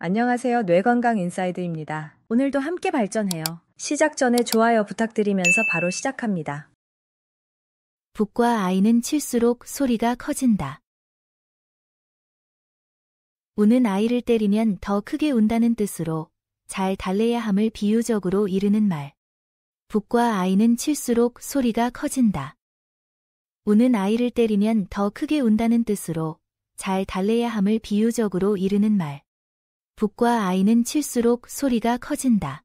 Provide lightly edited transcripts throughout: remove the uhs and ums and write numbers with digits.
안녕하세요. 뇌건강인사이드입니다. 오늘도 함께 발전해요. 시작 전에 좋아요 부탁드리면서 바로 시작합니다. 북과 아이는 칠수록 소리가 커진다. 우는 아이를 때리면 더 크게 운다는 뜻으로 잘 달래야 함을 비유적으로 이르는 말. 북과 아이는 칠수록 소리가 커진다. 우는 아이를 때리면 더 크게 운다는 뜻으로 잘 달래야 함을 비유적으로 이르는 말. 북과 아이는 칠수록 소리가 커진다.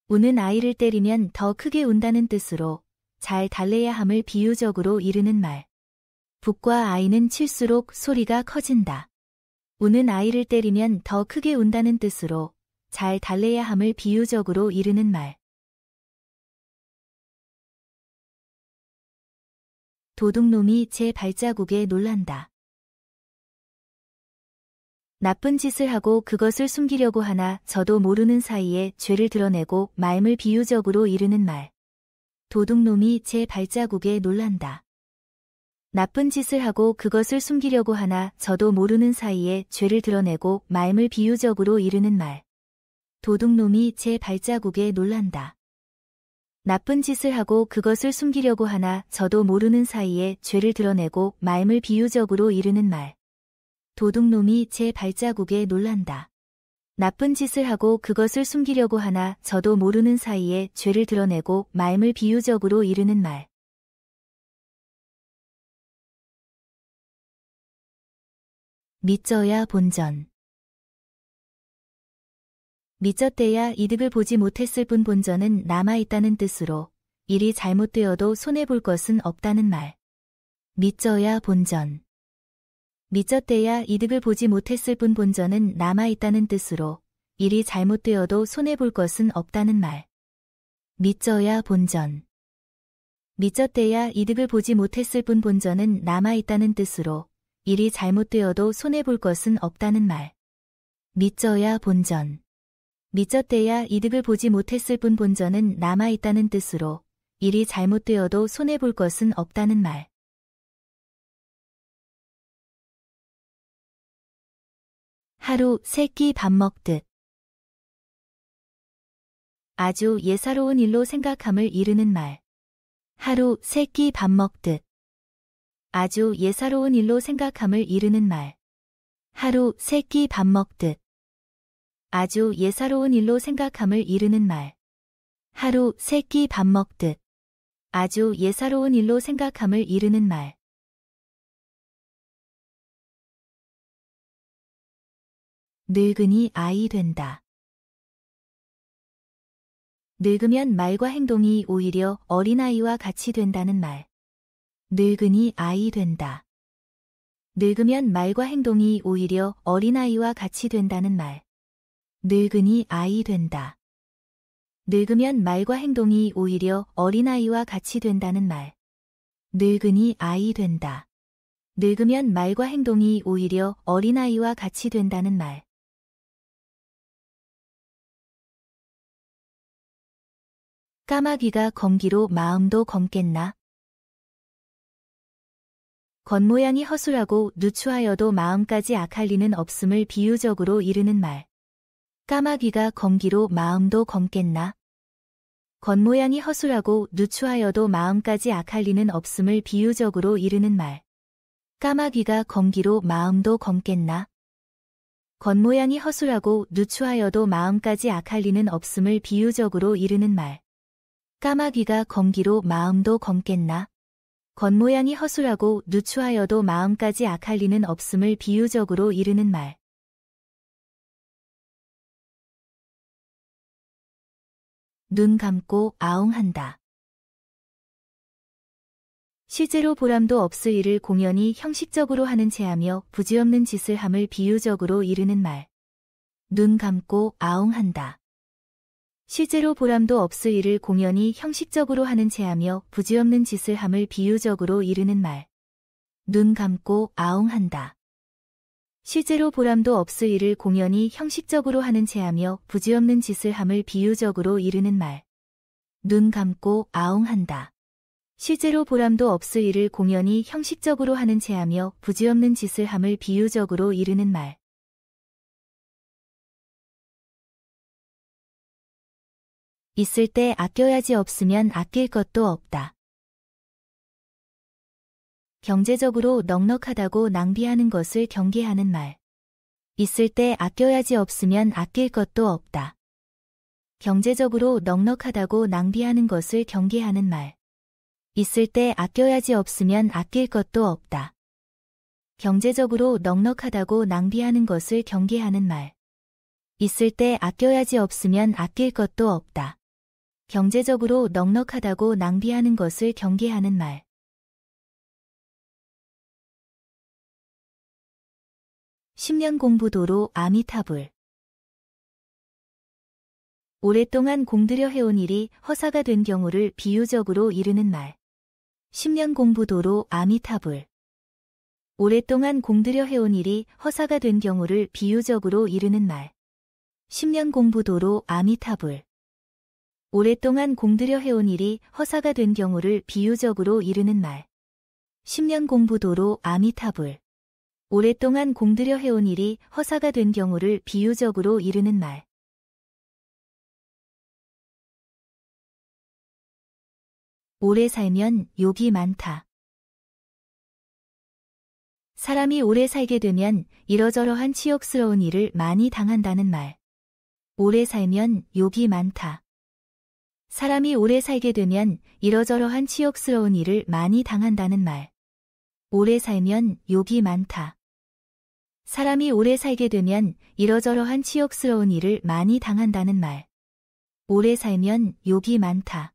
우는 아이를 때리면 더 크게 운다는 뜻으로 잘 달래야 함을 비유적으로 이르는 말. 북과 아이는 칠수록 소리가 커진다. 우는 아이를 때리면 더 크게 운다는 뜻으로 잘 달래야 함을 비유적으로 이르는 말. 도둑놈이 제 발자국에 놀란다. 나쁜 짓을 하고 그것을 숨기려고 하나 저도 모르는 사이에 죄를 드러내고 마임을 비유적으로 이르는 말. 도둑놈이 제 발자국에 놀란다. 나쁜 짓을 하고 그것을 숨기려고 하나 저도 모르는 사이에 죄를 드러내고 마임을 비유적으로 이르는 말. 도둑놈이 제 발자국에 놀란다. 나쁜 짓을 하고 그것을 숨기려고 하나 저도 모르는 사이에 죄를 드러내고 마임을 비유적으로 이르는 말. 도둑놈이 제 발자국에 놀란다. 나쁜 짓을 하고 그것을 숨기려고 하나 저도 모르는 사이에 죄를 드러내고 마임을 비유적으로 이르는 말. 믿져야 본전. 믿졌대야 이득을 보지 못했을 뿐 본전은 남아있다는 뜻으로 일이 잘못되어도 손해볼 것은 없다는 말. 믿져야 본전. 믿졌대야 이득을 보지 못했을 뿐 본전은 남아있다는 뜻으로 일이 잘못되어도 손해볼 것은 없다는 말. 믿져야 본전. 믿졌대야 이득을 보지 못했을 뿐 본전은 남아있다는 뜻으로 일이 잘못되어도 손해볼 것은 없다는 말. 믿져야 본전. 믿졌대야 이득을 보지 못했을 뿐 본전은 남아있다는 뜻으로 일이 잘못되어도 손해볼 것은 없다는 말. 하루 세 끼 밥 먹듯. 아주 예사로운 일로 생각함을 이르는 말. 하루 세 끼 밥 먹듯. 아주 예사로운 일로 생각함을 이르는 말. 하루 세 끼 밥 먹듯. 아주 예사로운 일로 생각함을 이르는 말. 하루 세 끼 밥 먹듯. 아주 예사로운 일로 생각함을 이르는 말. 늙으니 아이 된다. 늙으면 말과 행동이 오히려 어린아이와 같이 된다는 말. 늙으니 아이 된다. 늙으면 말과 행동이 오히려 어린아이와 같이 된다는 말. 늙으니 아이 된다. 늙으면 말과 행동이 오히려 어린아이와 같이 된다는 말. 늙으니 아이 된다. 늙으면 말과 행동이 오히려 어린아이와 같이 된다는 말. 까마귀가 검기로 마음도 검겠나? 겉모양이 허술하고 누추하여도 마음까지 악할 리는 없음을 비유적으로 이르는 말. 까마귀가 검기로 마음도 검겠나? 겉모양이 허술하고 누추하여도 마음까지 악할 리는 없음을 비유적으로 이르는 말. 까마귀가 검기로 마음도 검겠나? 겉모양이 허술하고 누추하여도 마음까지 악할 리는 없음을 비유적으로 이르는 말. 까마귀가 검기로 마음도 검겠나? 겉모양이 허술하고 누추하여도 마음까지 악할 리는 없음을 비유적으로 이르는 말. 눈 감고 아웅한다. 실제로 보람도 없을 일을 공연히 형식적으로 하는 체하며 부질없는 짓을 함을 비유적으로 이르는 말. 눈 감고 아웅한다. 실제로 보람도 없을 일을 공연히 형식적으로 하는 체하며 부질없는 짓을 함을 비유적으로 이르는 말. 눈 감고 아웅한다. 실제로 보람도 없을 일을 공연히 형식적으로 하는 체하며 부질없는 짓을 함을 비유적으로 이르는 말. 눈 감고 아웅한다. 실제로 보람도 없을 일을 공연히 형식적으로 하는 체하며 부질없는 짓을 함을 비유적으로 이르는 말. 있을 때 아껴야지 없으면 아낄 것도 없다. 경제적으로 넉넉하다고 낭비하는 것을 경계하는 말. 있을 때 아껴야지 없으면 아낄 것도 없다. 경제적으로 넉넉하다고 낭비하는 것을 경계하는 말. 있을 때 아껴야지 없으면 아낄 것도 없다. 경제적으로 넉넉하다고 낭비하는 것을 경계하는 말. 있을 때 아껴야지 없으면 아낄 것도 없다. 경제적으로 넉넉하다고 낭비하는 것을 경계하는 말. (10년) 공부도로 아미타불. 오랫동안 공들여 해온 일이 허사가 된 경우를 비유적으로 이르는 말. (10년) 공부도로 아미타불. 오랫동안 공들여 해온 일이 허사가 된 경우를 비유적으로 이르는 말. (10년) 공부도로 아미타불. 오랫동안 공들여 해온 일이 허사가 된 경우를 비유적으로 이르는 말. (10년) 공부도로 아미타불. 오랫동안 공들여 해온 일이 허사가 된 경우를 비유적으로 이르는 말. 오래 살면 욕이 많다. 사람이 오래 살게 되면 이러저러한 치욕스러운 일을 많이 당한다는 말. 오래 살면 욕이 많다. 사람이 오래 살게 되면 이러저러한 치욕스러운 일을 많이 당한다는 말. 오래 살면 욕이 많다. 사람이 오래 살게 되면 이러저러한 치욕스러운 일을 많이 당한다는 말. 오래 살면 욕이 많다.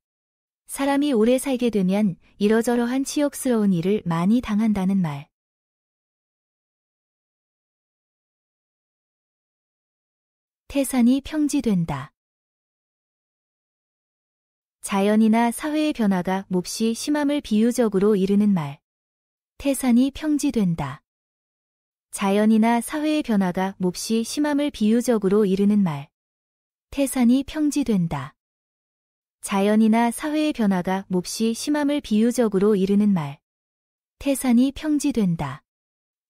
사람이 오래 살게 되면 이러저러한 치욕스러운 일을 많이 당한다는 말. 태산이 평지된다. 자연이나 사회의 변화가 몹시 심함을 비유적으로 이르는 말. 태산이 평지된다. 자연이나 사회의 변화가 몹시 심함을 비유적으로 이르는 말. 태산이 평지된다. 자연이나 사회의 변화가 몹시 심함을 비유적으로 이르는 말. 태산이 평지된다.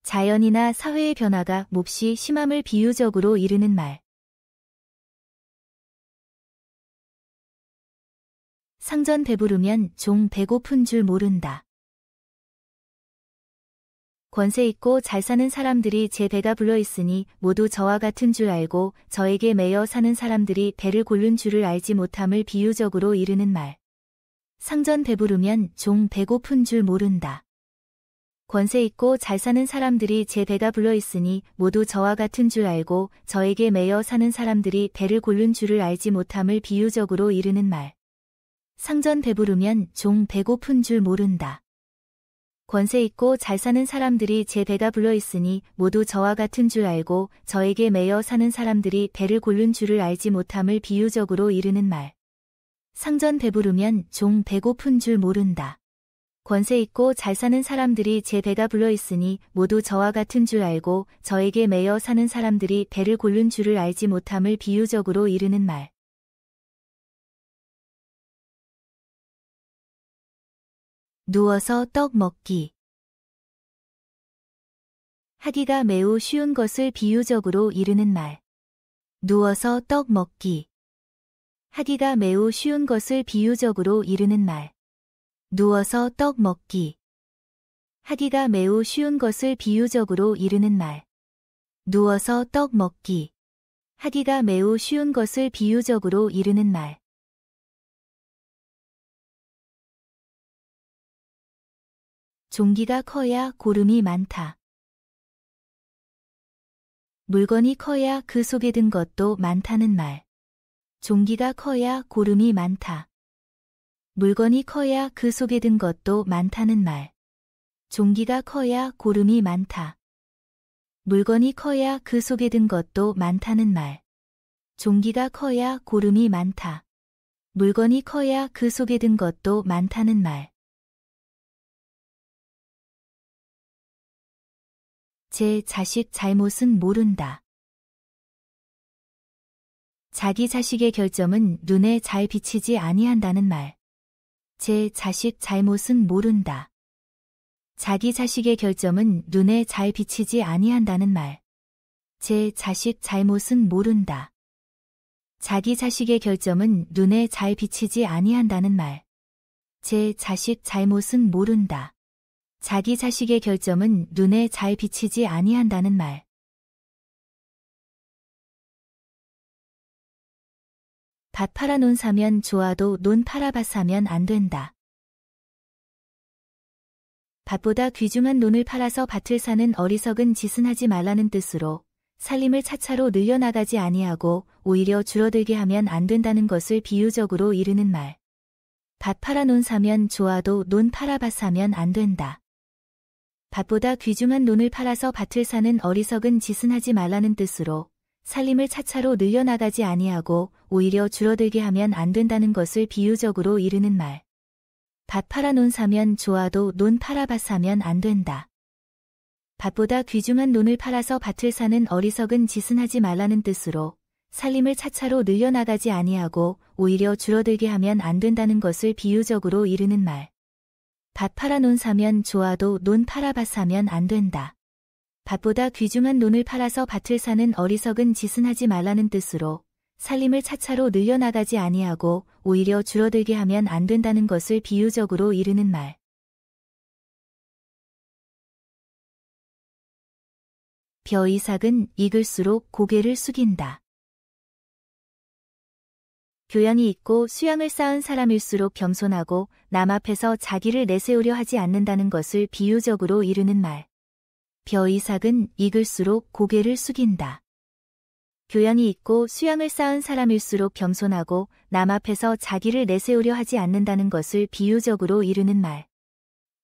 자연이나 사회의 변화가 몹시 심함을 비유적으로 이르는 말. 상전 배부르면 종 배고픈 줄 모른다. 권세 있고 잘 사는 사람들이 제 배가 불러 있으니 모두 저와 같은 줄 알고 저에게 매여 사는 사람들이 배를 고른 줄을 알지 못함을 비유적으로 이르는 말. 상전 배부르면 종 배고픈 줄 모른다. 권세 있고 잘 사는 사람들이 제 배가 불러 있으니 모두 저와 같은 줄 알고 저에게 매여 사는 사람들이 배를 고른 줄을 알지 못함을 비유적으로 이르는 말. 상전 배부르면 종 배고픈 줄 모른다. 권세 있고 잘 사는 사람들이 제 배가 불러 있으니 모두 저와 같은 줄 알고 저에게 매여 사는 사람들이 배를 고른 줄을 알지 못함을 비유적으로 이르는 말. 상전 배부르면 종 배고픈 줄 모른다. 권세 있고 잘 사는 사람들이 제 배가 불러 있으니 모두 저와 같은 줄 알고 저에게 매여 사는 사람들이 배를 고른 줄을 알지 못함을 비유적으로 이르는 말. 누워서 떡 먹기. 하기가 매우 쉬운 것을 비유적으로 이르는 말. 누워서 떡 먹기. 하기가 매우 쉬운 것을 비유적으로 이르는 말. 누워서 떡 먹기. 하기가 매우 쉬운 것을 비유적으로 이르는 말. 누워서 떡 먹기. 하기가 매우 쉬운 것을 비유적으로 이르는 말. 종기가 커야 고름이 많다. 물건이 커야 그 속에 든 것도 많다는 말. 종기가 커야 고름이 많다. 물건이 커야 그 속에 든 것도 많다는 말. 종기가 커야 고름이 많다. 물건이 커야 그 속에 든 것도 많다는 말. 종기가 커야 고름이 많다. 물건이 커야 그 속에 든 것도 많다는 말. 제 자식 잘못은 모른다. 자기 자식의 결점은 눈에 잘 비치지 아니한다는 말. 제 자식 잘못은 모른다. 자기 자식의 결점은 눈에 잘 비치지 아니한다는 말. 제 자식 잘못은 모른다. 자기 자식의 결점은 눈에 잘 비치지 아니한다는 말. 제 자식 잘못은 모른다. 자기 자식의 결점은 눈에 잘 비치지 아니한다는 말. 밭 팔아 논 사면 좋아도 논 팔아밭 사면 안 된다. 밭보다 귀중한 논을 팔아서 밭을 사는 어리석은 짓은 하지 말라는 뜻으로 살림을 차차로 늘려나가지 아니하고 오히려 줄어들게 하면 안 된다는 것을 비유적으로 이르는 말. 밭 팔아 논 사면 좋아도 논 팔아밭 사면 안 된다. 밭보다 귀중한 논을 팔아서 밭을 사는 어리석은 짓은 하지 말라는 뜻으로 살림을 차차로 늘려나가지 아니하고 오히려 줄어들게 하면 안 된다는 것을 비유적으로 이르는 말. 밭 팔아 논 사면 좋아도 논 팔아밭 사면 안 된다. 밭보다 귀중한 논을 팔아서 밭을 사는 어리석은 짓은 하지 말라는 뜻으로 살림을 차차로 늘려나가지 아니하고 오히려 줄어들게 하면 안 된다는 것을 비유적으로 이르는 말. 밭 팔아 논 사면 좋아도 논 팔아밭 사면 안 된다. 밭보다 귀중한 논을 팔아서 밭을 사는 어리석은 짓은 하지 말라는 뜻으로 살림을 차차로 늘려나가지 아니하고 오히려 줄어들게 하면 안 된다는 것을 비유적으로 이르는 말. 벼이삭은 익을수록 고개를 숙인다. 교양이 있고 수양을 쌓은 사람일수록 겸손하고 남 앞에서 자기를 내세우려 하지 않는다는 것을 비유적으로 이르는 말. 벼이삭은 익을수록 고개를 숙인다. 교양이 있고 수양을 쌓은 사람일수록 겸손하고 남 앞에서 자기를 내세우려 하지 않는다는 것을 비유적으로 이르는 말.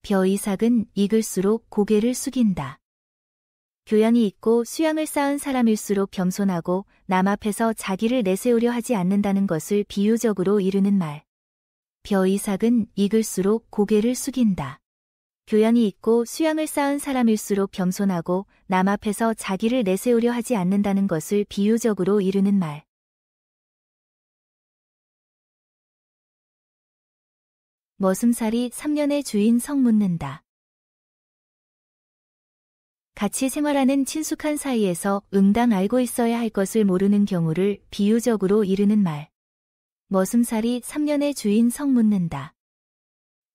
벼이삭은 익을수록 고개를 숙인다. 교양이 있고 수양을 쌓은 사람일수록 겸손하고 남 앞에서 자기를 내세우려 하지 않는다는 것을 비유적으로 이르는 말. 벼이삭은 익을수록 고개를 숙인다. 교양이 있고 수양을 쌓은 사람일수록 겸손하고 남 앞에서 자기를 내세우려 하지 않는다는 것을 비유적으로 이르는 말. 머슴살이 3년의 주인 성 묻는다. 같이 생활하는 친숙한 사이에서 응당 알고 있어야 할 것을 모르는 경우를 비유적으로 이르는 말. 머슴살이 3년의 주인 성 묻는다.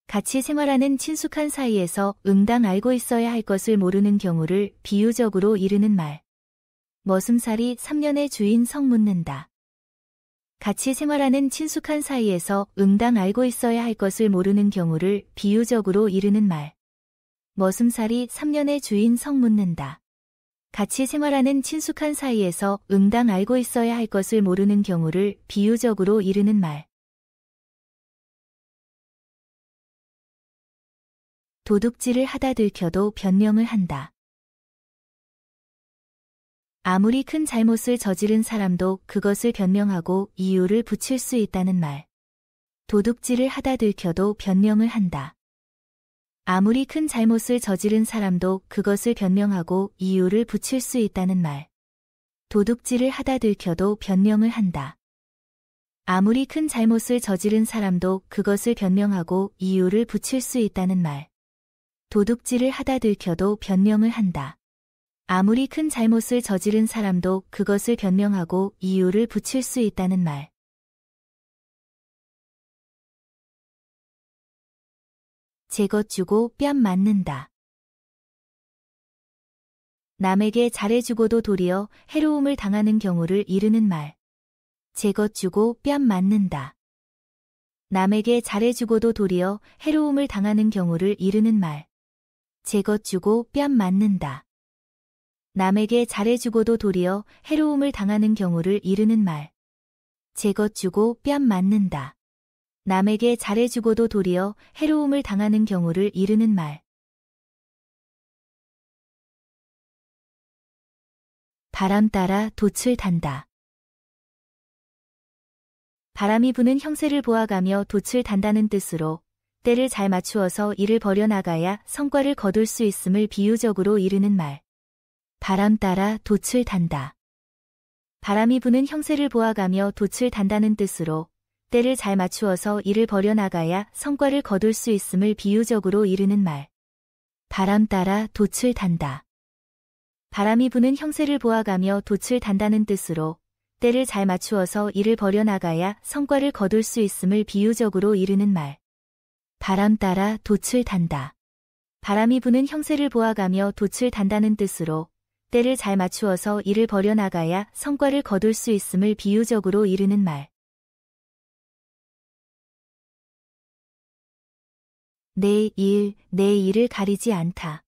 같이 생활하는 친숙한 사이에서 응당 알고 있어야 할 것을 모르는 경우를 비유적으로 이르는 말. 머슴살이 3년의 주인 성 묻는다. 같이 생활하는 친숙한 사이에서 응당 알고 있어야 할 것을 모르는 경우를 비유적으로 이르는 말. 머슴살이 3년의 주인 성 묻는다. 같이 생활하는 친숙한 사이에서 응당 알고 있어야 할 것을 모르는 경우를 비유적으로 이르는 말. 도둑질을 하다 들켜도 변명을 한다. 아무리 큰 잘못을 저지른 사람도 그것을 변명하고 이유를 붙일 수 있다는 말. 도둑질을 하다 들켜도 변명을 한다. 아무리 큰 잘못을 저지른 사람도 그것을 변명하고 이유를 붙일 수 있다는 말. 도둑질을 하다 들켜도 변명을 한다. 아무리 큰 잘못을 저지른 사람도 그것을 변명하고 이유를 붙일 수 있다는 말. 도둑질을 하다 들켜도 변명을 한다. 아무리 큰 잘못을 저지른 사람도 그것을 변명하고 이유를 붙일 수 있다는 말. 제것 주고 뺨 맞는다. 남에게 잘해주고도 도리어 해로움을 당하는 경우를 이르는 말. 제것 주고 뺨 맞는다. 남에게 잘해주고도 도리어 해로움을 당하는 경우를 이르는 말. 제것 주고 뺨 맞는다. 남에게 잘해주고도 도리어 해로움을 당하는 경우를 이르는 말. 제것 주고 뺨 맞는다. 남에게 잘해주고도 도리어 해로움을 당하는 경우를 이르는 말. 바람 따라 돛을 단다. 바람이 부는 형세를 보아가며 돛을 단다는 뜻으로 때를 잘 맞추어서 일을 벌여나가야 성과를 거둘 수 있음을 비유적으로 이르는 말. 바람 따라 돛을 단다. 바람이 부는 형세를 보아가며 돛을 단다는 뜻으로 때를 잘 맞추어서 일을 벌여나가야 성과를 거둘 수 있음을 비유적으로 이르는 말. 바람 따라 돛을 단다. 바람이 부는 형세를 보아가며 돛을 단다는 뜻으로 때를 잘 맞추어서 일을 벌여나가야 성과를 거둘 수 있음을 비유적으로 이르는 말. 바람 따라 돛을 단다. 바람이 부는 형세를 보아가며 돛을 단다는 뜻으로 때를 잘 맞추어서 일을 벌여나가야 성과를 거둘 수 있음을 비유적으로 이르는 말. 내 일을 가리지 않다.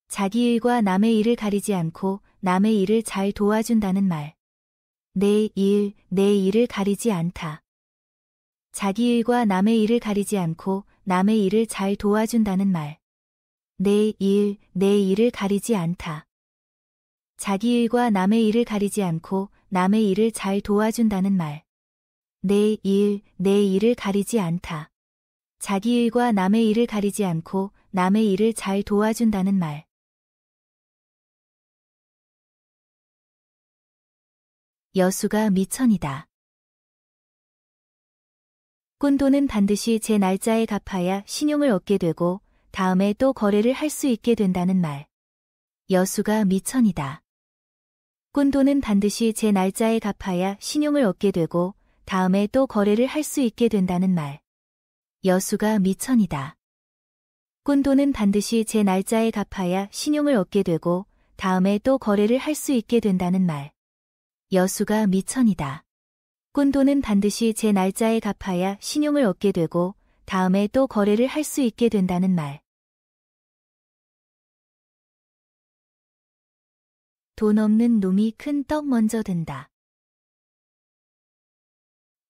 자기 일과 남의 일을 가리지 않고 남의 일을 잘 도와준다는 말. 내 일을 가리지 않다. 자기 일과 남의 일을 가리지 않고 남의 일을 잘 도와준다는 말. 내 일을 가리지 않다. 자기 일과 남의 일을 가리지 않고 남의 일을 잘 도와준다는 말. 내 일을 가리지 않다. 자기 일과 남의 일을 가리지 않고 남의 일을 잘 도와준다는 말. 여수가 미천이다. 꾼돈은 반드시 제 날짜에 갚아야 신용을 얻게 되고 다음에 또 거래를 할 수 있게 된다는 말. 여수가 미천이다. 꾼돈은 반드시 제 날짜에 갚아야 신용을 얻게 되고 다음에 또 거래를 할 수 있게 된다는 말. 여수가 미천이다. 꾼돈은 반드시 제 날짜에 갚아야 신용을 얻게 되고 다음에 또 거래를 할 수 있게 된다는 말. 여수가 미천이다. 꾼돈은 반드시 제 날짜에 갚아야 신용을 얻게 되고 다음에 또 거래를 할 수 있게 된다는 말. 돈 없는 놈이 큰 떡 먼저 든다.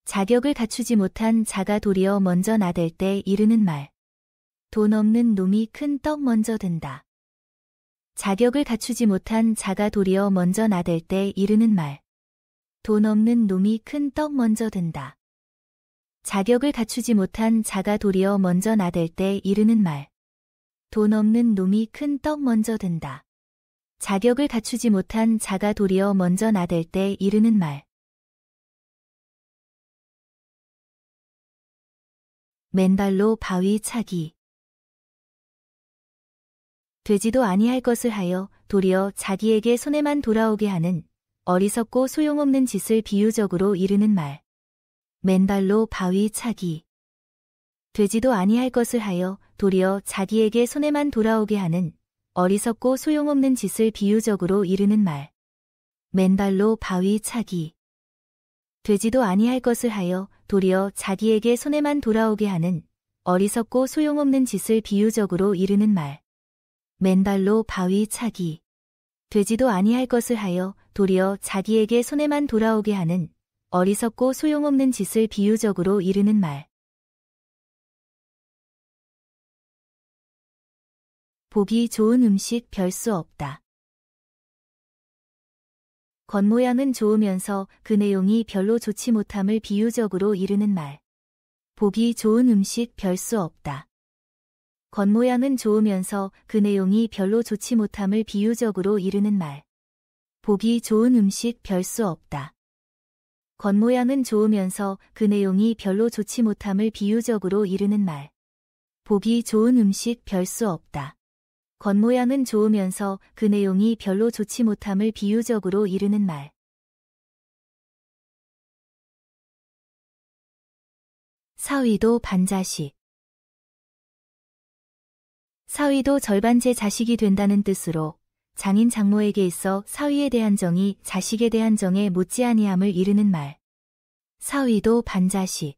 자격을 갖추지 못한 자가 도리어 먼저 나댈 때 이르는 말. 돈 없는 놈이 큰 떡 먼저 든다. 자격을 갖추지 못한 자가 도리어 먼저 나댈 때 이르는 말. 돈 없는 놈이 큰 떡 먼저 든다. 자격을 갖추지 못한 자가 도리어 먼저 나댈 때 이르는 말. 돈 없는 놈이 큰 떡 먼저 든다. 자격을 갖추지 못한 자가 도리어 먼저 나댈 때 이르는 말. 맨발로 바위 차기. 되지도 아니할 것을 하여 도리어 자기에게 손해만 돌아오게 하는 어리석고 소용없는 짓을 비유적으로 이르는 말. 맨발로 바위 차기. 되지도 아니할 것을 하여 도리어 자기에게 손해만 돌아오게 하는 어리석고 소용없는 짓을 비유적으로 이르는 말. 맨발로 바위 차기. 되지도 아니할 것을 하여 도리어 자기에게 손해만 돌아오게 하는 어리석고 소용없는 짓을 비유적으로 이르는 말. 맨발로 바위 차기. 되지도 아니할 것을 하여 도리어 자기에게 손해만 돌아오게 하는 어리석고 소용없는 짓을 비유적으로 이르는 말. 보기 좋은 음식 별 수 없다. 겉모양은 좋으면서 그 내용이 별로 좋지 못함을 비유적으로 이르는 말. 보기 좋은 음식 별 수 없다. 겉모양은 좋으면서 그 내용이 별로 좋지 못함을 비유적으로 이르는 말. 보기 좋은 음식 별 수 없다. 겉모양은 좋으면서 그 내용이 별로 좋지 못함을 비유적으로 이르는 말. 보기 좋은 음식 별 수 없다. 겉모양은 좋으면서 그 내용이 별로 좋지 못함을 비유적으로 이르는 말. 사위도 반자식. 사위도 절반제 자식이 된다는 뜻으로 장인 장모에게 있어 사위에 대한 정이 자식에 대한 정에 못지아니함을 이르는 말. 사위도 반자식.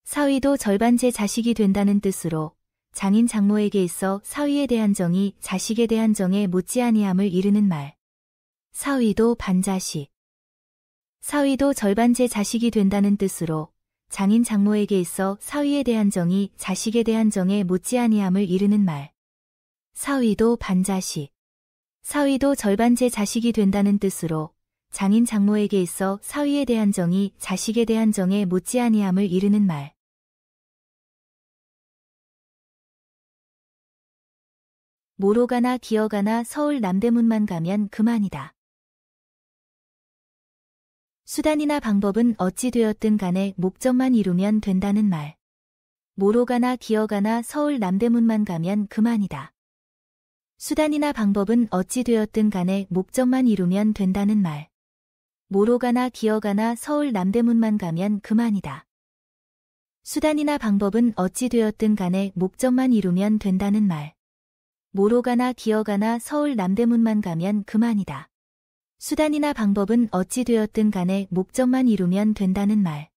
사위도 절반제 자식이 된다는 뜻으로 장인 장모에게 있어 사위에 대한 정이 자식에 대한 정에 못지아니함을 이르는 말. 사위도 반자식. 사위도 절반제 자식이 된다는 뜻으로 장인 장모에게 있어 사위에 대한 정이 자식에 대한 정에 못지아니함을 이르는 말. 사위도 반자식. 사위도 절반제 자식이 된다는 뜻으로 장인 장모에게 있어 사위에 대한 정이 자식에 대한 정에 못지아니함을 이르는 말. 뭐로 가나 기어가나 서울 남대문만 가면 그만이다. 수단이나 방법은 어찌 되었든 간에 목적만 이루면 된다는 말. 뭐로 가나 기어가나 서울 남대문만 가면 그만이다. 수단이나 방법은 어찌 되었든 간에 목적만 이루면 된다는 말. 뭐로 가나 기어가나 서울 남대문만 가면 그만이다. 수단이나 방법은 어찌 되었든 간에 목적만 이루면 된다는 말. 뭐로 가나 기어가나 서울 남대문만 가면 그만이다. 수단이나 방법은 어찌 되었든 간에 목적만 이루면 된다는 말.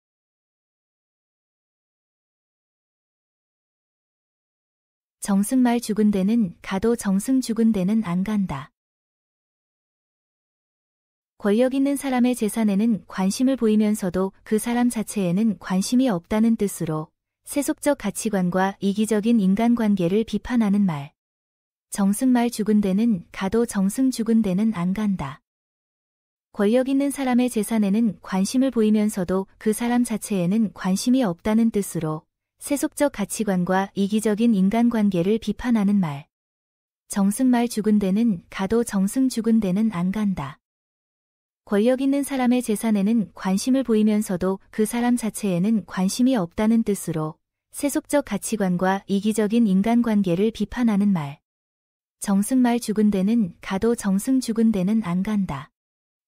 정승말 죽은 데는 가도 정승 죽은 데는 안 간다. 권력 있는 사람의 재산에는 관심을 보이면서도 그 사람 자체에는 관심이 없다는 뜻으로 세속적 가치관과 이기적인 인간관계를 비판하는 말. 정승말 죽은 데는 가도 정승 죽은 데는 안 간다. 권력 있는 사람의 재산에는 관심을 보이면서도 그 사람 자체에는 관심이 없다는 뜻으로 세속적 가치관과 이기적인 인간관계를 비판하는 말. 정승말 죽은 데는 가도 정승 죽은 데는 안 간다. 권력 있는 사람의 재산에는 관심을 보이면서도 그 사람 자체에는 관심이 없다는 뜻으로 세속적 가치관과 이기적인 인간관계를 비판하는 말. 정승말 죽은 데는 가도 정승 죽은 데는 안 간다.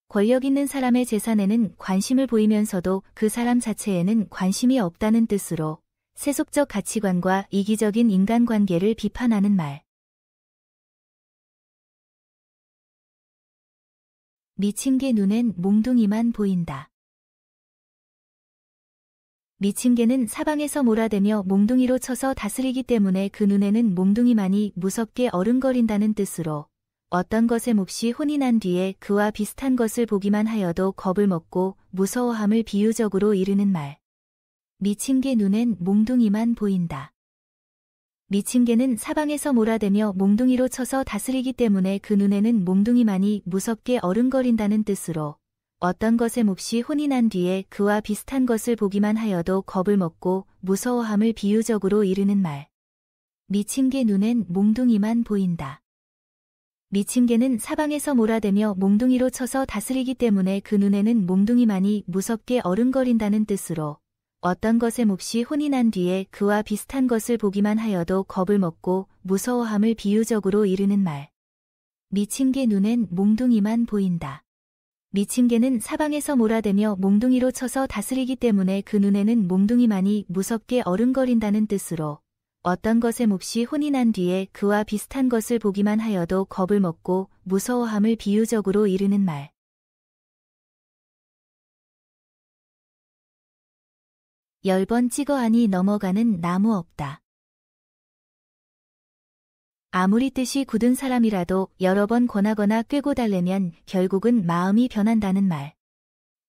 권력 있는 사람의 재산에는 관심을 보이면서도 그 사람 자체에는 관심이 없다는 뜻으로 세속적 가치관과 이기적인 인간관계를 비판하는 말. 미친 개 눈엔 몽둥이만 보인다. 미친 개는 사방에서 몰아대며 몽둥이로 쳐서 다스리기 때문에 그 눈에는 몽둥이만이 무섭게 어른거린다는 뜻으로 어떤 것에 몹시 혼이 난 뒤에 그와 비슷한 것을 보기만 하여도 겁을 먹고 무서워함을 비유적으로 이르는 말. 미친 개 눈엔 몽둥이만 보인다. 미친 개는 사방에서 몰아대며 몽둥이로 쳐서 다스리기 때문에 그 눈에는 몽둥이만이 무섭게 어른거린다는 뜻으로 어떤 것에 몹시 혼이 난 뒤에 그와 비슷한 것을 보기만 하여도 겁을 먹고 무서워함을 비유적으로 이르는 말. 미친 개 눈엔 몽둥이만 보인다. 미친 개는 사방에서 몰아대며 몽둥이로 쳐서 다스리기 때문에 그 눈에는 몽둥이만이 무섭게 어른거린다는 뜻으로 어떤 것에 몹시 혼이 난 뒤에 그와 비슷한 것을 보기만 하여도 겁을 먹고 무서워함을 비유적으로 이르는 말. 미친 개 눈엔 몽둥이만 보인다. 미친 개는 사방에서 몰아대며 몽둥이로 쳐서 다스리기 때문에 그 눈에는 몽둥이만이 무섭게 어른거린다는 뜻으로 어떤 것에 몹시 혼이 난 뒤에 그와 비슷한 것을 보기만 하여도 겁을 먹고 무서워함을 비유적으로 이르는 말. 10번 찍어 아니 넘어가는 나무 없다. 아무리 뜻이 굳은 사람이라도 여러 번 권하거나 꿰고 달래면 결국은 마음이 변한다는 말.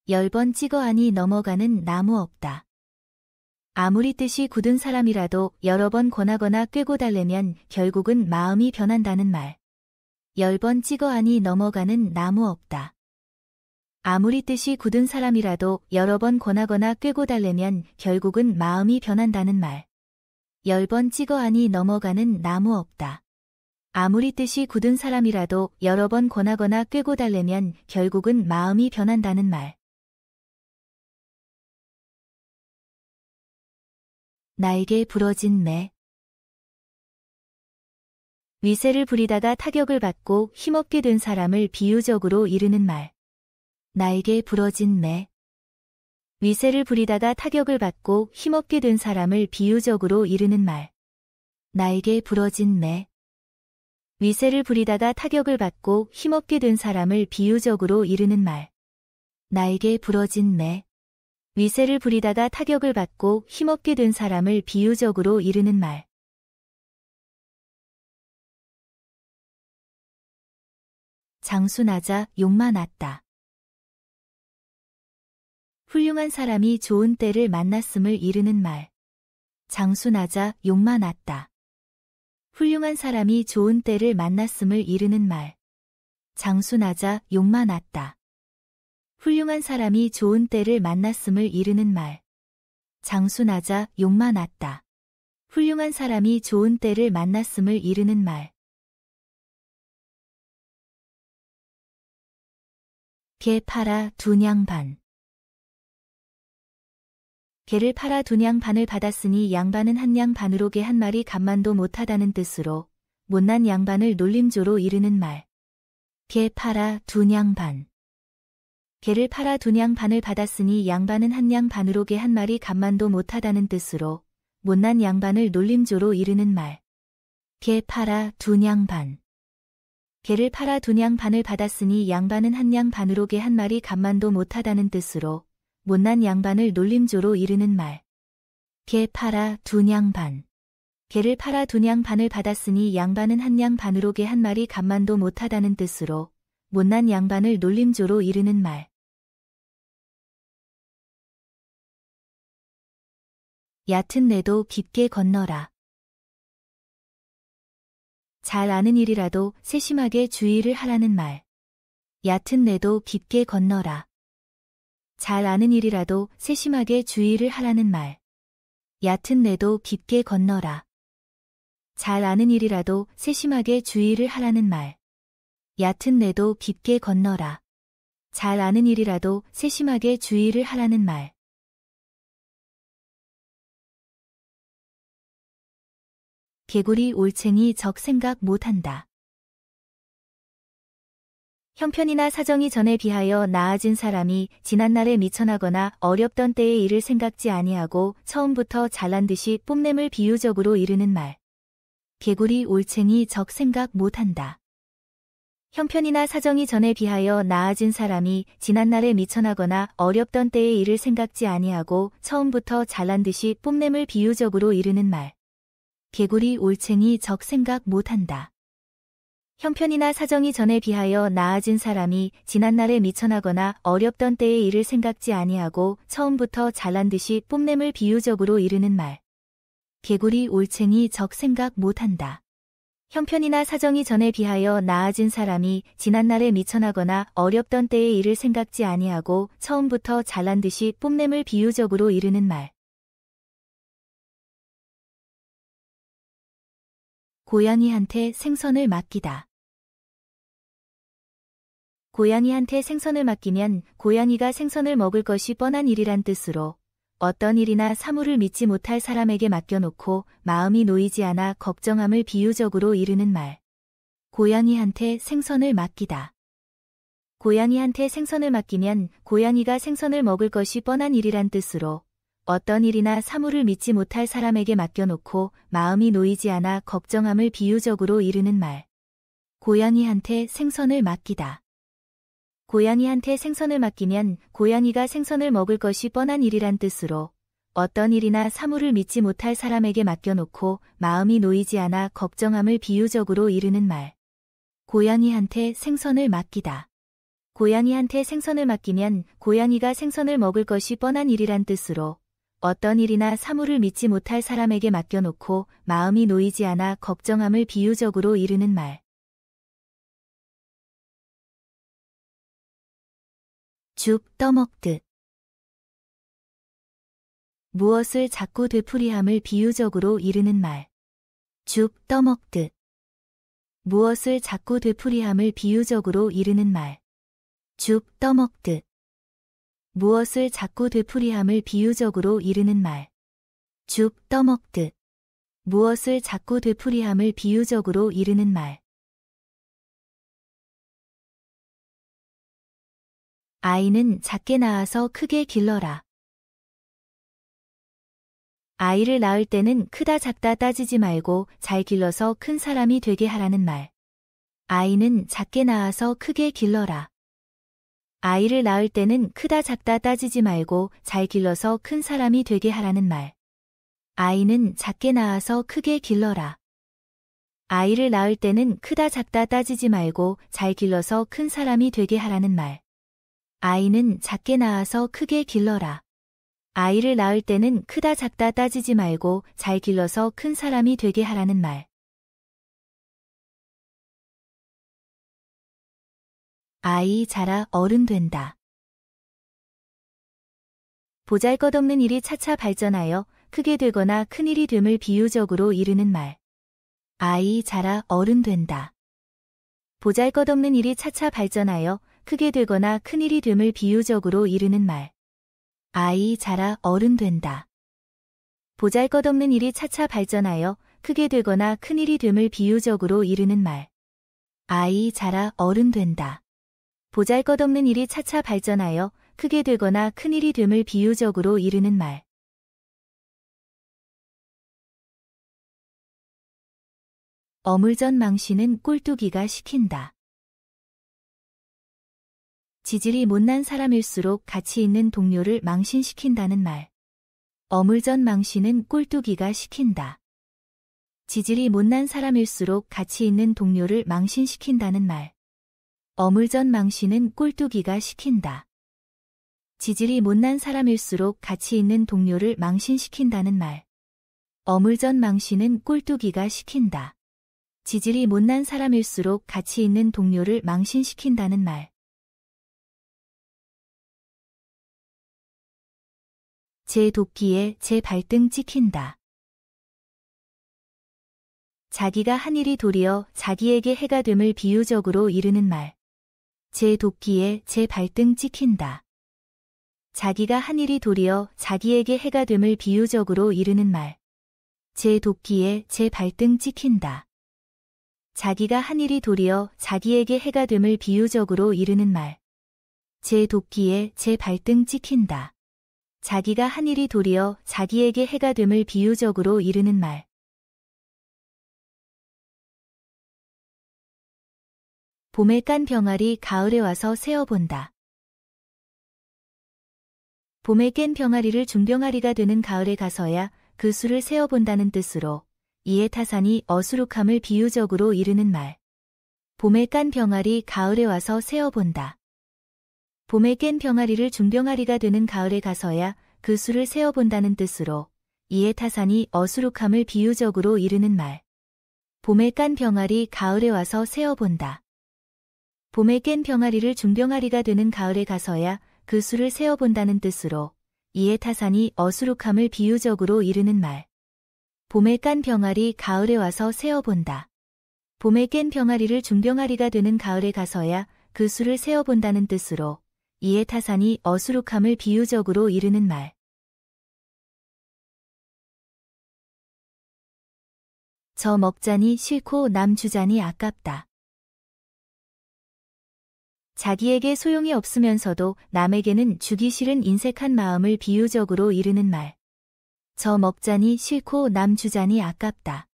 10번 찍어 아니 넘어가는 나무 없다. 아무리 뜻이 굳은 사람이라도 여러 번 권하거나 꿰고 달래면 결국은 마음이 변한다는 말. 10번 찍어 아니 넘어가는 나무 없다. 아무리 뜻이 굳은 사람이라도 여러 번 권하거나 꿰고 달래면 결국은 마음이 변한다는 말. 10번 찍어 아니 넘어가는 나무 없다. 아무리 뜻이 굳은 사람이라도 여러 번 권하거나 꿰고 달래면 결국은 마음이 변한다는 말. 나에게 부러진 매. 위세를 부리다가 타격을 받고 힘없게 된 사람을 비유적으로 이르는 말. 나에게 부러진 매. 위세를 부리다가 타격을 받고 힘없게 된 사람을 비유적으로 이르는 말. 나에게 부러진 매. 위세를 부리다가 타격을 받고 힘없게 된 사람을 비유적으로 이르는 말. 나에게 부러진 매. 위세를 부리다가 타격을 받고 힘없게 된 사람을 비유적으로 이르는 말. 장수 나자 욕만 났다. 훌륭한 사람이 좋은 때를 만났음을 이르는 말. 장수 나자 욕만 났다. 훌륭한 사람이 좋은 때를 만났음을 이르는 말. 장수 나자 욕만 났다. 훌륭한 사람이 좋은 때를 만났음을 이르는 말. 장수 나자 욕만 났다. 훌륭한 사람이 좋은 때를 만났음을 이르는 말. 개 팔아 두냥 반. 개를 팔아 두냥 반을 받았으니 양반은 한 양 반으로 개 한 마리 값만도 못하다는 뜻으로 못난 양반을 놀림조로 이르는 말. 개 팔아 두 냥 반. 개를 팔아 두 냥 반을 받았으니 양반은 한 냥 반으로 개 한 마리 값만도 못하다는 뜻으로 못난 양반을 놀림조로 이르는 말. 개 팔아 두 냥 반. 개를 팔아 두 냥 반을 받았으니 양반은 한 냥 반으로 개 한 마리 값만도 못하다는 뜻으로 못난 양반을 놀림조로 이르는 말. 개 팔아 두 냥 반. 개를 팔아 두 냥 반을 받았으니 양반은 한 냥 반으로 개 한 마리 값만도 못하다는 뜻으로 못난 양반을 놀림조로 이르는 말. 얕은 내도 깊게 건너라. 잘 아는 일이라도 세심하게 주의를 하라는 말. 얕은 내도 깊게 건너라. 잘 아는 일이라도 세심하게 주의를 하라는 말. 얕은 내도 깊게 건너라. 잘 아는 일이라도 세심하게 주의를 하라는 말. 얕은 내도 깊게 건너라. 잘 아는 일이라도 세심하게 주의를 하라는 말. 개구리 올챙이 적 생각 못한다. 형편이나 사정이 전에 비하여 나아진 사람이 지난날에 미천하거나 어렵던 때의 일을 생각지 아니하고 처음부터 잘난 듯이 뽐냄을 비유적으로 이르는 말. 개구리 올챙이 적 생각 못한다. 형편이나 사정이 전에 비하여 나아진 사람이 지난날에 미천하거나 어렵던 때의 일을 생각지 아니하고 처음부터 잘난 듯이 뽐냄을 비유적으로 이르는 말. 개구리 올챙이 적 생각 못한다. 형편이나 사정이 전에 비하여 나아진 사람이 지난날에 미천하거나 어렵던 때의 일을 생각지 아니하고 처음부터 잘난 듯이 뽐냄을 비유적으로 이르는 말. 개구리 올챙이 적 생각 못한다. 형편이나 사정이 전에 비하여 나아진 사람이 지난날에 미천하거나 어렵던 때의 일을 생각지 아니하고 처음부터 잘난 듯이 뽐냄을 비유적으로 이르는 말. 고양이한테 생선을 맡기다. 고양이한테 생선을 맡기면 고양이가 생선을 먹을 것이 뻔한 일이란 뜻으로 어떤 일이나 사물을 믿지 못할 사람에게 맡겨놓고 마음이 놓이지 않아 걱정함을 비유적으로 이르는 말. 고양이한테 생선을 맡기다. 고양이한테 생선을 맡기면 고양이가 생선을 먹을 것이 뻔한 일이란 뜻으로 어떤 일이나 사물을 믿지 못할 사람에게 맡겨놓고 마음이 놓이지 않아 걱정함을 비유적으로 이르는 말. 고양이한테 생선을 맡기다. 고양이한테 생선을 맡기면 고양이가 생선을 먹을 것이 뻔한 일이란 뜻으로 어떤 일이나 사물을 믿지 못할 사람에게 맡겨놓고 마음이 놓이지 않아 걱정함을 비유적으로 이르는 말. 고양이한테 생선을 맡기다. 고양이한테 생선을 맡기면 고양이가 생선을 먹을 것이 뻔한 일이란 뜻으로 어떤 일이나 사물을 믿지 못할 사람에게 맡겨놓고 마음이 놓이지 않아 걱정함을 비유적으로 이르는 말. 죽 떠먹듯. 무엇을 자꾸 되풀이함을 비유적으로 이르는 말. 죽 떠먹듯. 무엇을 자꾸 되풀이함을 비유적으로 이르는 말. 죽 떠먹듯. 무엇을 자꾸 되풀이함을 비유적으로 이르는 말. 죽 떠먹듯. 무엇을 자꾸 되풀이함을 비유적으로 이르는 말. 아이는 작게 낳아서 크게 길러라. 아이를 낳을 때는 크다 작다 따지지 말고 잘 길러서 큰 사람이 되게 하라는 말. 아이는 작게 낳아서 크게 길러라. 아이를 낳을 때는 크다 작다 따지지 말고 잘 길러서 큰 사람이 되게 하라는 말. 아이는 작게 낳아서 크게 길러라. 아이를 낳을 때는 크다 작다 따지지 말고 잘 길러서 큰 사람이 되게 하라는 말. 아이는 작게 낳아서 크게 길러라. 아이를 낳을 때는 크다 작다 따지지 말고 잘 길러서 큰 사람이 되게 하라는 말. 아이 자라 어른 된다. 보잘것없는 일이 차차 발전하여 크게 되거나 큰일이 됨을 비유적으로 이르는 말. 아이 자라 어른 된다. 보잘것없는 일이 차차 발전하여 크게 되거나 큰일이 됨을 비유적으로 이르는 말. 아이 자라 어른 된다. 보잘것없는 일이 차차 발전하여 크게 되거나 큰일이 됨을 비유적으로 이르는 말. 아이 자라 어른 된다. 보잘것없는 일이 차차 발전하여 크게 되거나 큰일이 됨을 비유적으로 이르는 말. 어물전망신은 꼴뚜기가 시킨다. 지질이 못난 사람일수록 가치 있는 동료를 망신시킨다는 말. 어물전망신은 꼴뚜기가 시킨다. 지질이 못난 사람일수록 가치 있는 동료를 망신시킨다는 말. 어물전망신은 꼴뚜기가 시킨다. 지질이 못난 사람일수록 가치 있는 동료를 망신시킨다는 말. 어물전망신은 꼴뚜기가 시킨다. 지질이 못난 사람일수록 가치 있는 동료를 망신시킨다는 말. 제 도끼에 제 발등 찍힌다. 자기가 한 일이 도리어 자기에게 해가 됨을 비유적으로 이르는 말. 제 도끼에 제 발등 찍힌다. 자기가 한 일이 도리어 자기에게 해가 됨을 비유적으로 이르는 말. 제 도끼에 제 발등 찍힌다. 자기가 한 일이 도리어 자기에게 해가 됨을 비유적으로 이르는 말. 제 도끼에 제 발등 찍힌다. 자기가 한 일이 도리어 자기에게 해가 됨을 비유적으로 이르는 말. 봄에 깐 병아리 가을에 와서 세어본다. 봄에 깬 병아리를 중병아리가 되는 가을에 가서야 그 수를 세어본다는 뜻으로 이에 타산이 어수룩함을 비유적으로 이르는 말. 봄에 깐 병아리 가을에 와서 세어본다. 봄에 깬 병아리를 중병아리가 되는 가을에 가서야 그 수를 세어본다는 뜻으로 이에 타산이 어수룩함을 비유적으로 이르는 말. 봄에 깐 병아리 가을에 와서 세어본다. 봄에 깬 병아리를 중병아리가 되는 가을에 가서야 그 수를 세어본다는 뜻으로 이에 타산이 어수룩함을 비유적으로 이르는 말. 봄에 깐 병아리 가을에 와서 세어본다. 봄에 깬 병아리를 중병아리가 되는 가을에 가서야 그 수를 세어본다는 뜻으로 이에 타산이 어수룩함을 비유적으로 이르는 말. 저 먹자니 싫고 남 주자니 아깝다. 자기에게 소용이 없으면서도 남에게는 주기 싫은 인색한 마음을 비유적으로 이르는 말. 저 먹자니 싫고 남 주자니 아깝다.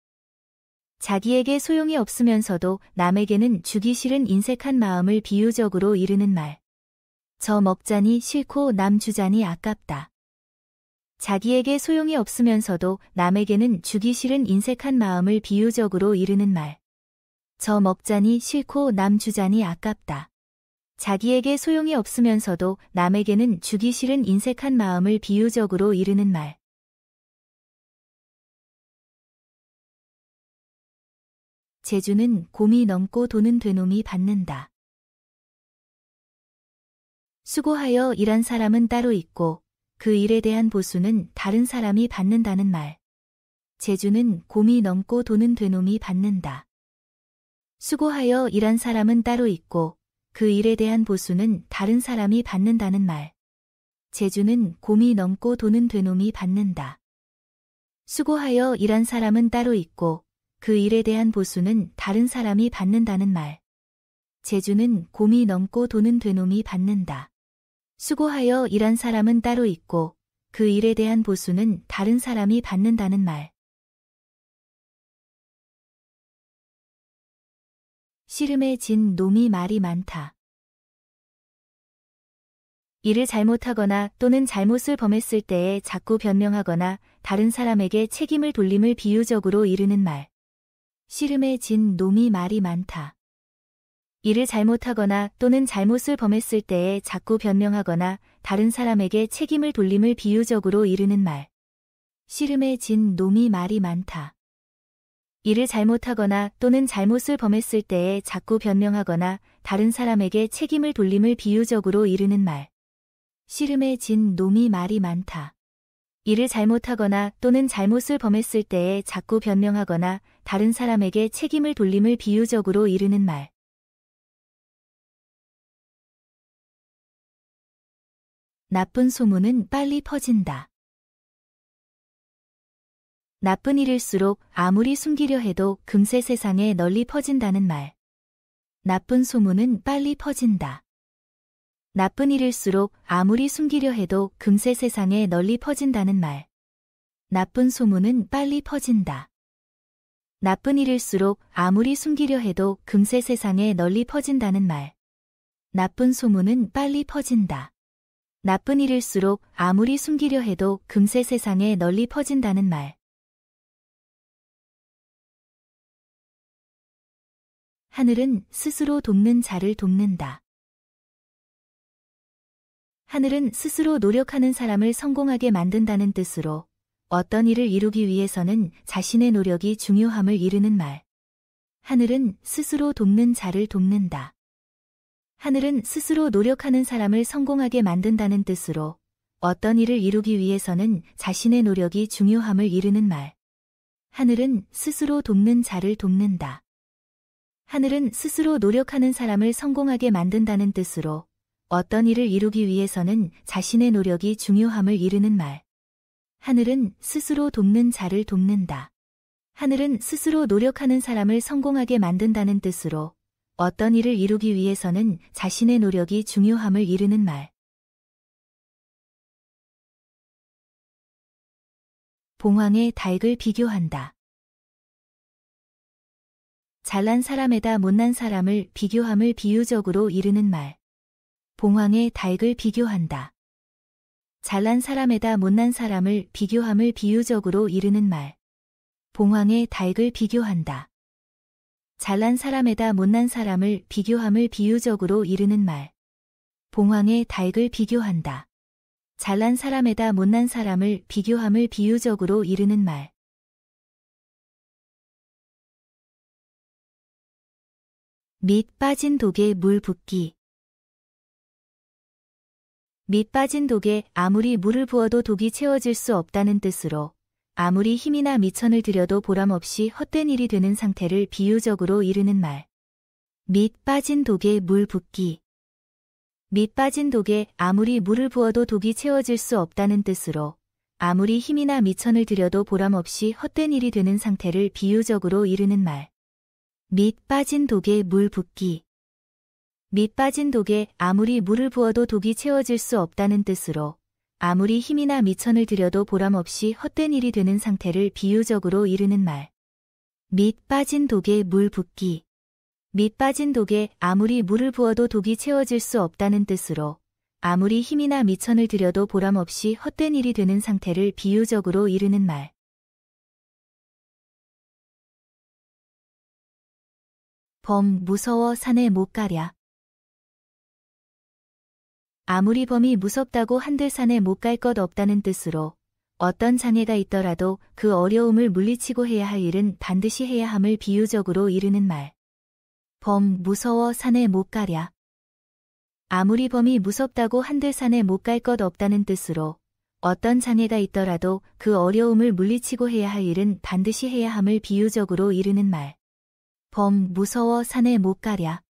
자기에게 소용이 없으면서도 남에게는 주기 싫은 인색한 마음을 비유적으로 이르는 말. 저 먹자니 싫고 남 주자니 아깝다. 자기에게 소용이 없으면서도 남에게는 주기 싫은 인색한 마음을 비유적으로 이르는 말. 저 먹자니 싫고 남 주자니 아깝다. 자기에게 소용이 없으면서도 남에게는 주기 싫은 인색한 마음을 비유적으로 이르는 말. 재주는 곰이 넘고 도는 되놈이 받는다. 수고하여 일한 사람은 따로 있고 그 일에 대한 보수는 다른 사람이 받는다는 말. 재주는 곰이 넘고 도는 되놈이 받는다. 수고하여 일한 사람은 따로 있고 그 일에 대한 보수는 다른 사람이 받는다는 말. 재주는 곰이 넘고 도는 되놈이 받는다. 수고하여 일한 사람은 따로 있고 그 일에 대한 보수는 다른 사람이 받는다는 말. 재주는 곰이 넘고 도는 되놈이 받는다. 수고하여 일한 사람은 따로 있고 그 일에 대한 보수는 다른 사람이 받는다는 말. 씨름에 진 놈이 말이 많다. 일을 잘못하거나 또는 잘못을 범했을 때에 자꾸 변명하거나 다른 사람에게 책임을 돌림을 비유적으로 이르는 말. 씨름에 진 놈이 말이 많다. 일을 잘못하거나 또는 잘못을 범했을 때에 자꾸 변명하거나 다른 사람에게 책임을 돌림을 비유적으로 이르는 말. 씨름에 진 놈이 말이 많다. 일을 잘못하거나 또는 잘못을 범했을 때에 자꾸 변명하거나 다른 사람에게 책임을 돌림을 비유적으로 이르는 말. 씨름에 진 놈이 말이 많다. 일을 잘못하거나 또는 잘못을 범했을 때에 자꾸 변명하거나 다른 사람에게 책임을 돌림을 비유적으로 이르는 말. 나쁜 소문은 빨리 퍼진다. 나쁜 일일수록 아무리 숨기려 해도 금세 세상에 널리 퍼진다는 말. 나쁜 소문은 빨리 퍼진다. 나쁜 일일수록 아무리 숨기려 해도 금세 세상에 널리 퍼진다는 말. 나쁜 소문은 빨리 퍼진다. 나쁜 일일수록 아무리 숨기려 해도 금세 세상에 널리 퍼진다는 말. 나쁜 소문은 빨리 퍼진다. 나쁜 일일수록 아무리 숨기려 해도 금세 세상에 널리 퍼진다는 말. 하늘은 스스로 돕는 자를 돕는다. 하늘은 스스로 노력하는 사람을 성공하게 만든다는 뜻으로 어떤 일을 이루기 위해서는 자신의 노력이 중요함을 이르는 말. 하늘은 스스로 돕는 자를 돕는다. 하늘은 스스로 노력하는 사람을 성공하게 만든다는 뜻으로 어떤 일을 이루기 위해서는 자신의 노력이 중요함을 이르는 말. 하늘은 스스로 돕는 자를 돕는다. 하늘은 스스로 노력하는 사람을 성공하게 만든다는 뜻으로 어떤 일을 이루기 위해서는 자신의 노력이 중요함을 이르는 말. 하늘은 스스로 돕는 자를 돕는다. 하늘은 스스로 노력하는 사람을 성공하게 만든다는 뜻으로 어떤 일을 이루기 위해서는 자신의 노력이 중요함을 이르는 말. 봉황의 닭을 비교한다. 잘난 사람에다 못난 사람을 비교함을 비유적으로 이르는 말. 봉황의 닭을 비교한다. 잘난 사람에다 못난 사람을 비교함을 비유적으로 이르는 말. 봉황의 닭을 비교한다. 잘난 사람에다 못난 사람을 비교함을 비유적으로 이르는 말. 봉황의 닭을 비교한다. 잘난 사람에다 못난 사람을 비교함을 비유적으로 이르는 말. 밑 빠진 독에 물 붓기. 밑 빠진 독에 아무리 물을 부어도 독이 채워질 수 없다는 뜻으로 아무리 힘이나 미천을 들여도 보람없이 헛된 일이 되는 상태를 비유적으로 이르는 말. 밑 빠진 독에 물 붓기. 밑 빠진 독에 아무리 물을 부어도 독이 채워질 수 없다는 뜻으로 아무리 힘이나 미천을 들여도 보람없이 헛된 일이 되는 상태를 비유적으로 이르는 말. 밑 빠진 독에 물 붓기. 밑 빠진 독에 아무리 물을 부어도 독이 채워질 수 없다는 뜻으로 아무리 힘이나 미천을 들여도 보람없이 헛된 일이 되는 상태를 비유적으로 이르는 말. 밑 빠진 독에 물 붓기. 밑 빠진 독에 아무리 물을 부어도 독이 채워질 수 없다는 뜻으로 아무리 힘이나 미천을 들여도 보람없이 헛된 일이 되는 상태를 비유적으로 이르는 말. 범 무서워 산에 못 가랴. 아무리 범이 무섭다고 한들 산에 못 갈 것 없다는 뜻으로 어떤 장애가 있더라도 그 어려움을 물리치고 해야 할 일은 반드시 해야 함을 비유적으로 이르는 말. 범 무서워 산에 못 가랴. 아무리 범이 무섭다고 한들 산에 못 갈 것 없다는 뜻으로 어떤 장애가 있더라도 그 어려움을 물리치고 해야 할 일은 반드시 해야 함을 비유적으로 이르는 말. 범 무서워 산에 못 가랴.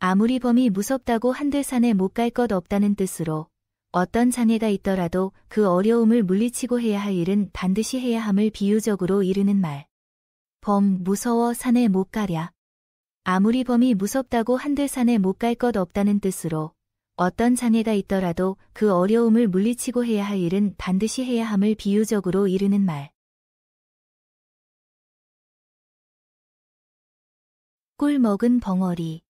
아무리 범이 무섭다고 한들 산에 못 갈 것 없다는 뜻으로 어떤 장애가 있더라도 그 어려움을 물리치고 해야 할 일은 반드시 해야 함을 비유적으로 이르는 말. 범 무서워 산에 못 가랴. 아무리 범이 무섭다고 한들 산에 못 갈 것 없다는 뜻으로 어떤 장애가 있더라도 그 어려움을 물리치고 해야 할 일은 반드시 해야 함을 비유적으로 이르는 말. 꿀 먹은 벙어리.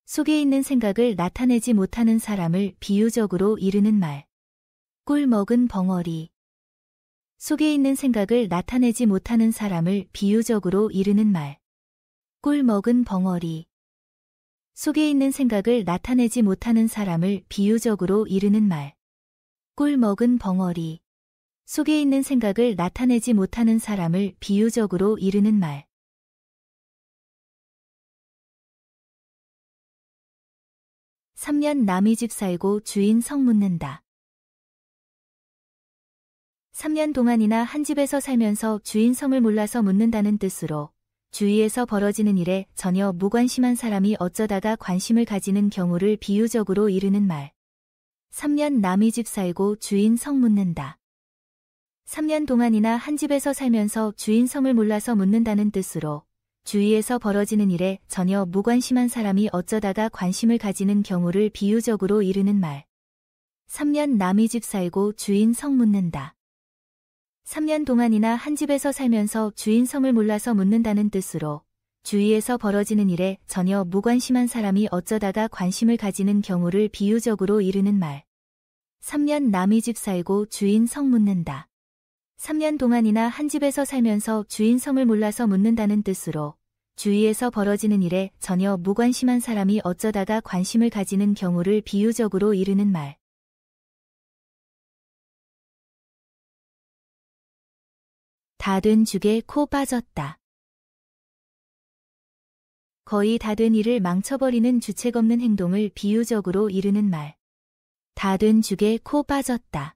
속에 있는 생각을 나타내지 못하는 사람을 비유적으로 이르는 말. 꿀 먹은 벙어리. 속에 있는 생각을 나타내지 못하는 사람을 비유적으로 이르는 말. 꿀 먹은 벙어리. 속에 있는 생각을 나타내지 못하는 사람을 비유적으로 이르는 말. 꿀 먹은 벙어리. 속에 있는 생각을 나타내지 못하는 사람을 비유적으로 이르는 말. 3년 남의 집 살고 주인 성 묻는다. 3년 동안이나 한 집에서 살면서 주인 성을 몰라서 묻는다는 뜻으로 주위에서 벌어지는 일에 전혀 무관심한 사람이 어쩌다가 관심을 가지는 경우를 비유적으로 이르는 말. 3년 남의 집 살고 주인 성 묻는다. 3년 동안이나 한 집에서 살면서 주인 성을 몰라서 묻는다는 뜻으로 주위에서 벌어지는 일에 전혀 무관심한 사람이 어쩌다가 관심을 가지는 경우를 비유적으로 이르는 말. 3년 남의 집 살고 주인 성 묻는다. 3년 동안이나 한 집에서 살면서 주인 성을 몰라서 묻는다는 뜻으로 주위에서 벌어지는 일에 전혀 무관심한 사람이 어쩌다가 관심을 가지는 경우를 비유적으로 이르는 말. 3년 남의 집 살고 주인 성 묻는다. 3년 동안이나 한 집에서 살면서 주인 성을 몰라서 묻는다는 뜻으로 주위에서 벌어지는 일에 전혀 무관심한 사람이 어쩌다가 관심을 가지는 경우를 비유적으로 이르는 말. 다 된 죽에 코 빠졌다. 거의 다 된 일을 망쳐버리는 주책 없는 행동을 비유적으로 이르는 말. 다 된 죽에 코 빠졌다.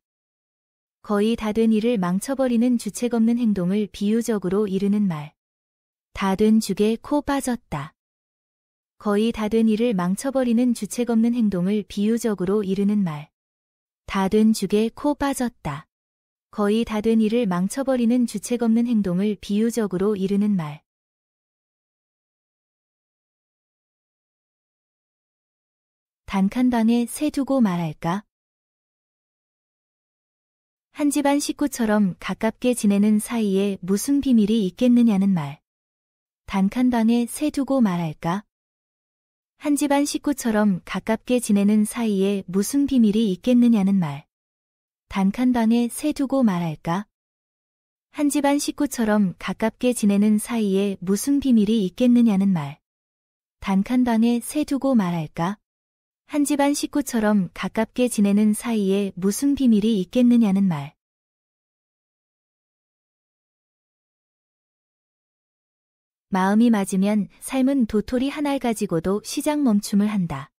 거의 다 된 일을 망쳐버리는 주책 없는 행동을 비유적으로 이르는 말. 다 된 죽에 코 빠졌다. 거의 다 된 일을 망쳐버리는 주책 없는 행동을 비유적으로 이르는 말. 다 된 죽에 코 빠졌다. 거의 다 된 일을 망쳐버리는 주책 없는 행동을 비유적으로 이르는 말. 단칸방에 새 두고 말할까? 한 집안 식구처럼 가깝게 지내는 사이에 무슨 비밀이 있겠느냐는 말. 단칸방에 새 두고 말할까? 한 집안 식구처럼 가깝게 지내는 사이에 무슨 비밀이 있겠느냐는 말. 단칸방에 새 두고 말할까? 한 집안 식구처럼 가깝게 지내는 사이에 무슨 비밀이 있겠느냐는 말. 단칸방에 새 두고 말할까? 한 집안 식구처럼 가깝게 지내는 사이에 무슨 비밀이 있겠느냐는 말. 마음이 맞으면 삶은 도토리 하나를 가지고도 시작 멈춤을 한다.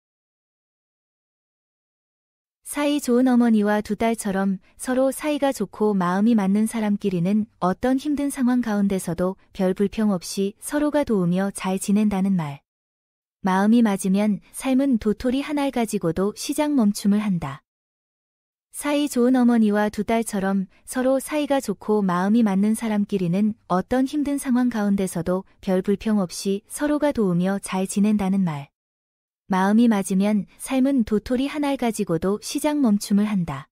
사이 좋은 어머니와 두 딸처럼 서로 사이가 좋고 마음이 맞는 사람끼리는 어떤 힘든 상황 가운데서도 별 불평 없이 서로가 도우며 잘 지낸다는 말. 마음이 맞으면 삶은 도토리 하나를 가지고도 시작 멈춤을 한다. 사이 좋은 어머니와 두 딸처럼 서로 사이가 좋고 마음이 맞는 사람끼리는 어떤 힘든 상황 가운데서도 별 불평 없이 서로가 도우며 잘 지낸다는 말. 마음이 맞으면 삶은 도토리 하나를 가지고도 시작 멈춤을 한다.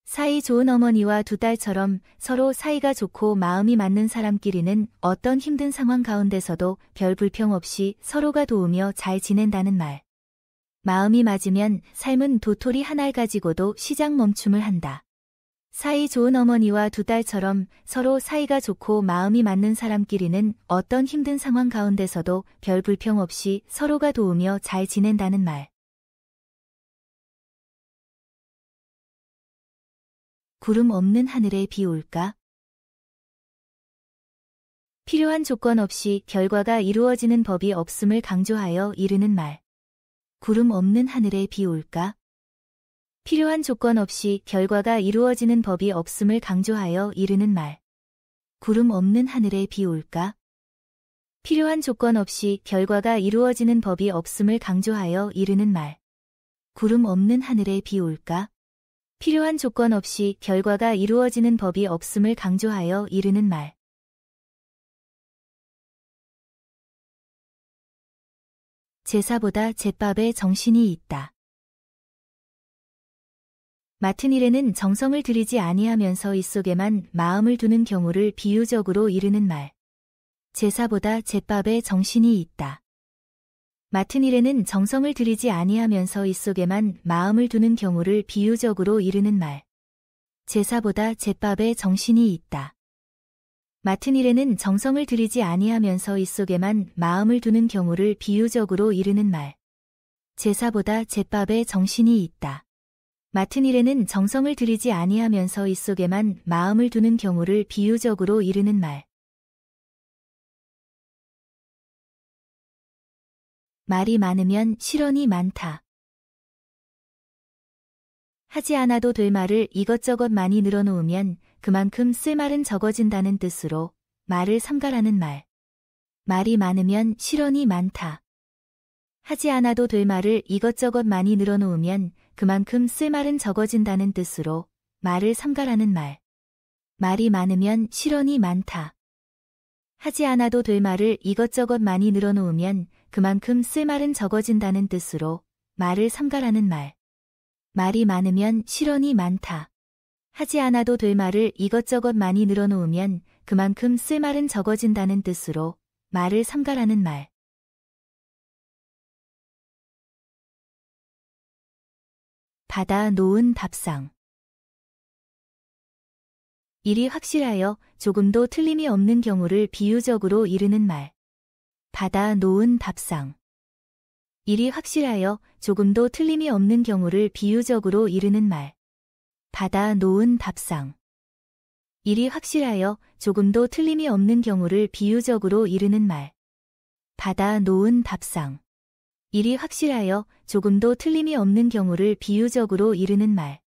사이 좋은 어머니와 두 딸처럼 서로 사이가 좋고 마음이 맞는 사람끼리는 어떤 힘든 상황 가운데서도 별 불평 없이 서로가 도우며 잘 지낸다는 말. 마음이 맞으면 삶은 도토리 하나를 가지고도 시작 멈춤을 한다. 사이 좋은 어머니와 두 딸처럼 서로 사이가 좋고 마음이 맞는 사람끼리는 어떤 힘든 상황 가운데서도 별 불평 없이 서로가 도우며 잘 지낸다는 말. 구름 없는 하늘에 비 올까? 필요한 조건 없이 결과가 이루어지는 법이 없음을 강조하여 이르는 말. 구름 없는 하늘에 비 올까? 필요한 조건 없이 결과가 이루어지는 법이 없음을 강조하여 이르는 말. 구름 없는 하늘에 비 올까? 필요한 조건 없이 결과가 이루어지는 법이 없음을 강조하여 이르는 말. 구름 없는 하늘에 비 올까? 필요한 조건 없이 결과가 이루어지는 법이 없음을 강조하여 이르는 말. 제사보다 제밥에 정신이 있다. 맡은 일에는 정성을 들이지 아니하면서 입속에만 마음을 두는 경우를 비유적으로 이르는 말. 제사보다 제밥에 정신이 있다. 맡은 일에는 정성을 들이지 아니하면서 입속에만 마음을 두는 경우를 비유적으로 이르는 말. 제사보다 제밥에 정신이 있다. 맡은 일에는 정성을 들이지 아니하면서 입속에만 마음을 두는 경우를 비유적으로 이르는 말. 제사보다 제밥에 정신이 있다. 맡은 일에는 정성을 들이지 아니하면서 입속에만 마음을 두는 경우를 비유적으로 이르는 말. 말이 많으면 실언이 많다. 하지 않아도 될 말을 이것저것 많이 늘어놓으면 그만큼 쓸 말은 적어진다는 뜻으로 말을 삼가라는 말. 말이 많으면 실언이 많다. 하지 않아도 될 말을 이것저것 많이 늘어놓으면 그만큼 쓸 말은 적어진다는 뜻으로 말을 삼가라는 말. 말이 많으면 실언이 많다. 하지 않아도 될 말을 이것저것 많이 늘어놓으면 그만큼 쓸 말은 적어진다는 뜻으로 말을 삼가라는 말. 말이 많으면 실언이 많다. 하지 않아도 될 말을 이것저것 많이 늘어놓으면 그만큼 쓸 말은 적어진다는 뜻으로 말을 삼가라는 말. 받아 놓은 답상. 일이 확실하여 조금도 틀림이 없는 경우를 비유적으로 이르는 말. 받아 놓은 답상. 일이 확실하여 조금도 틀림이 없는 경우를 비유적으로 이르는 말. 받아 놓은 답상. 일이 확실하여 조금도 틀림이 없는 경우를 비유적으로 이르는 말. 받아 놓은 답상. 일이 확실하여 조금도 틀림이 없는 경우를 비유적으로 이르는 말.